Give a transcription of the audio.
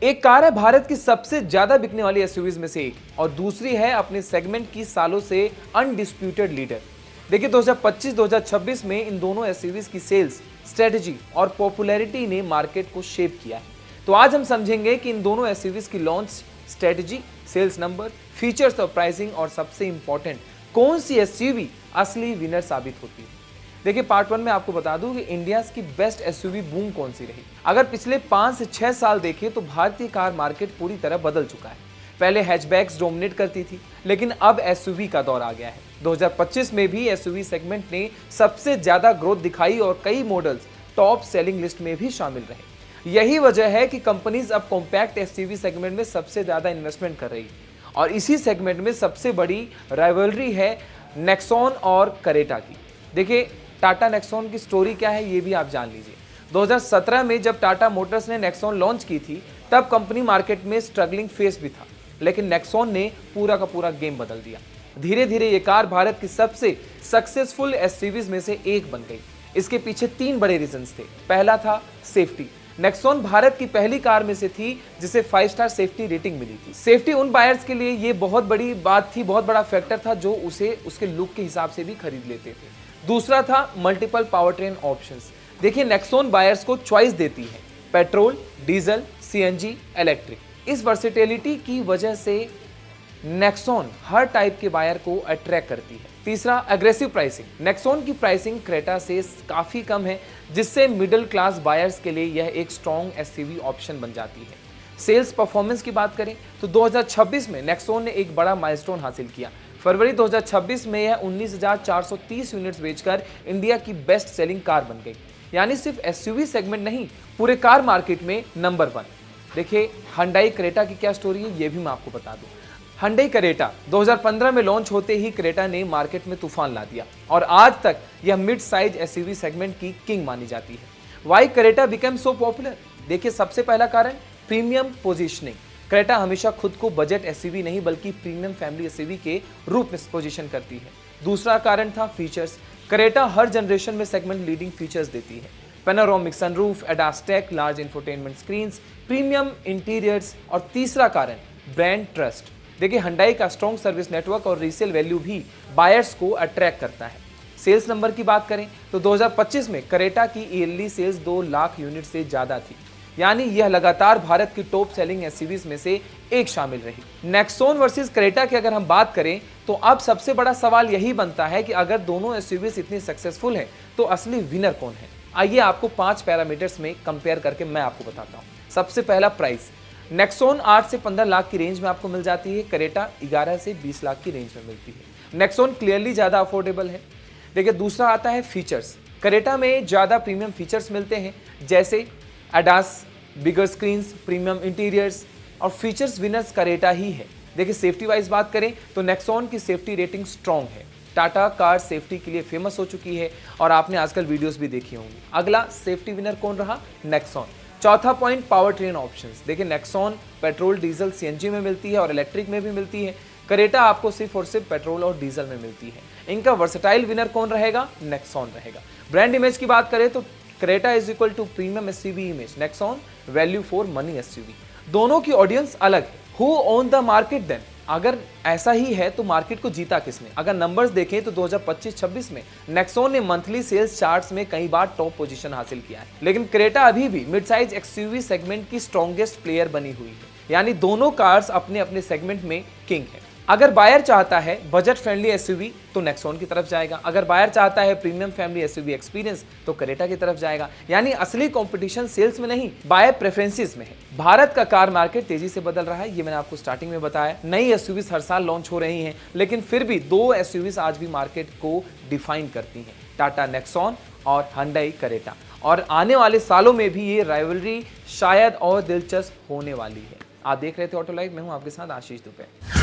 एक कार है भारत की सबसे ज्यादा बिकने वाली एसयूवीज में से एक और दूसरी है अपने सेगमेंट की सालों से अनडिस्प्यूटेड लीडर। देखिए 2025-2026 में इन दोनों एसयूवीज की सेल्स, स्ट्रेटजी और पॉपुलैरिटी ने मार्केट को शेप किया है। तो आज हम समझेंगे कि इन दोनों एसयूवीज की launch strategy, sales number, features और प्राइसिंग और सबसे इंपॉर्टेंट कौन सी एसयूवी असली विनर साबित होती है। देखिए पार्ट 1 में आपको बता दूं कि इंडिया की बेस्ट एसयूवी बूम कौन सी रही। अगर पिछले 5 से 6 साल देखें तो भारतीय कार मार्केट पूरी तरह बदल चुका है। पहले हैचबैक्स डोमिनेट करती थी, लेकिन अब एसयूवी का दौर आ गया है। 2025 में भी एसयूवी सेगमेंट ने सबसे ज्यादा ग्रोथ दिखाई और कई मॉडल्स टॉप सेलिंग लिस्ट में भी शामिल रहे। यही वजह है कि कंपनीज अब कॉम्पैक्ट एसयूवी सेगमेंट में सबसे ज्यादा इन्वेस्टमेंट कर रही है और इसी सेगमेंट में सबसे बड़ी राइवलरी है नेक्सॉन और करेटा की। देखिए टाटा नेक्सॉन की स्टोरी क्या है ये भी आप जान लीजिए। 2017 में जब टाटा मोटर्स ने नेक्सॉन लॉन्च की थी तब कंपनी मार्केट में स्ट्रगलिंग फेस भी था, लेकिन नेक्सॉन ने पूरा का पूरा गेम बदल दिया। धीरे धीरे ये कार भारत की सबसे सक्सेसफुल एसयूवीज में से एक बन गई। इसके पीछे 3 बड़े रीजंस थे। पहला था सेफ्टी। नेक्सॉन भारत की पहली कार में से थी जिसे 5 स्टार सेफ्टी रेटिंग मिली थी। सेफ्टी उन बायर्स के लिए ये बहुत बड़ी बात थी, बहुत बड़ा फैक्टर था जो उसे उसके लुक के हिसाब से भी खरीद लेते थे। दूसरा था मल्टीपल पावर ट्रेन ऑप्शंस। देखिए नेक्सॉन बायर्स को चॉइस देती है, पेट्रोल, डीजल, सीएनजी, इलेक्ट्रिक। इस वर्सेटिलिटी की वजह से नेक्सॉन हर टाइप के बायर को अट्रैक्ट करती है। तीसरा एग्रेसिव प्राइसिंग। नेक्सॉन की प्राइसिंग क्रेटा से काफी कम है, जिससे मिडिल क्लास बायर्स के लिए यह एक स्ट्रॉन्ग एसयूवी ऑप्शन बन जाती है। सेल्स परफॉर्मेंस की बात करें तो 2026 में नेक्सॉन ने एक बड़ा माइलस्टोन हासिल किया। फरवरी 2026 में यह 19,430 यूनिट्स बेचकर इंडिया की बेस्ट सेलिंग कार बन गई। यानी सिर्फ एसयूवी सेगमेंट नहीं, पूरे कार मार्केट में नंबर 1। देखिए Hyundai क्रेटा की क्या स्टोरी है ये भी मैं आपको बता दूं। Hyundai क्रेटा 2015 में लॉन्च होते ही क्रेटा ने मार्केट में तूफान ला दिया और आज तक यह मिड साइज एसयूवी सेगमेंट की किंग मानी जाती है। Why Creta become so popular. देखिए सबसे पहला कारण प्रीमियम पोजीशनिंग। क्रेटा हमेशा खुद को बजट एसयूवी नहीं बल्कि प्रीमियम फैमिली एसयूवी के रूप में पोजीशन करती है। दूसरा कारण था फीचर्स। क्रेटा हर जनरेशन में सेगमेंट लीडिंग फीचर्स देती है। Panoramic sunroof, ADAS tech, large infotainment screens, premium interiors और तीसरा कारण ब्रांड ट्रस्ट। देखिए Hyundai का स्ट्रॉन्ग सर्विस नेटवर्क और रीसेल वैल्यू भी बायर्स को अट्रैक्ट करता है। सेल्स नंबर की बात करें तो 2025 में क्रेटा की ईयरली सेल्स 2 लाख यूनिट से ज्यादा थी, यानी यह लगातार भारत की टॉप सेलिंग एसयूवीज में से एक शामिल रही। नेक्सॉन वर्सेस क्रेटा की अगर हम बात करें तो अब सबसे बड़ा सवाल यही बनता है कि अगर दोनों एसयूवीज इतनी सक्सेसफुल हैं तो असली विनर कौन है। आइए आपको 5 पैरामीटर्स में कंपेयर करके मैं आपको बताता हूँ। सबसे पहला प्राइस। नेक्सॉन 8 से 15 लाख की रेंज में आपको मिल जाती है, क्रेटा 11 से 20 लाख की रेंज में मिलती है। नेक्सॉन क्लियरली ज्यादा अफोर्डेबल है। देखिए दूसरा आता है फीचर्स। क्रेटा में ज्यादा प्रीमियम फीचर्स मिलते हैं जैसे एडास, बिगर स्क्रीन्स, प्रीमियम इंटीरियर्स और फीचर्स विनर्स क्रेटा ही है। देखिए सेफ्टी वाइज बात करें तो नेक्सॉन की सेफ्टी रेटिंग स्ट्रॉन्ग है। टाटा कार सेफ्टी के लिए फेमस हो चुकी है और आपने आजकल वीडियोस भी देखी होंगी। अगला सेफ्टी विनर कौन रहा? नेक्सॉन। चौथा पॉइंट पावर ट्रेन ऑप्शंस। देखिए नेक्सॉन पेट्रोल, डीजल, सीएनजी में मिलती है और इलेक्ट्रिक में भी मिलती है। क्रेटा आपको सिर्फ और सिर्फ पेट्रोल और डीजल में मिलती है। इनका वर्सेटाइल विनर कौन रहेगा? नेक्सॉन रहेगा। ब्रांड इमेज की बात करें तो Creta is equal to premium SUV image, Nexon value for money SUV. दोनों की ऑडियंस अलग है। Who own the market then? अगर ऐसा ही है तो मार्केट को जीता किसने? अगर नंबर्स देखें तो 2025-26 में नेक्सॉन ने मंथली सेल्स चार्ट्स में कई बार टॉप पोजीशन हासिल किया है, लेकिन क्रेटा अभी भी मिड साइज एक्सयूवी सेगमेंट की स्ट्रॉन्गेस्ट प्लेयर बनी हुई है। यानी दोनों कार्स अपने अपने सेगमेंट में किंग है। अगर बायर चाहता है बजट फ्रेंडली एसयूवी तो नेक्सॉन की तरफ जाएगा। अगर बायर चाहता है प्रीमियम फैमिली एसयूवी एक्सपीरियंस तो क्रेटा की तरफ जाएगा। यानी असली कंपटीशन सेल्स में नहीं, बायर प्रेफरेंसेस में है। भारत का कार मार्केट तेजी से बदल रहा है, ये मैंने आपको स्टार्टिंग में बताया। नई एसयूवीज हर साल लॉन्च हो रही हैं, लेकिन फिर भी 2 एसयूवीज आज भी मार्केट को डिफाइन करती हैं, टाटा नेक्सॉन और Hyundai क्रेटा। और आने वाले सालों में भी ये राइवलरी शायद और दिलचस्प होने वाली है। आप देख रहे थे ऑटो लाइव, मैं हूं आपके साथ आशीष दुबे।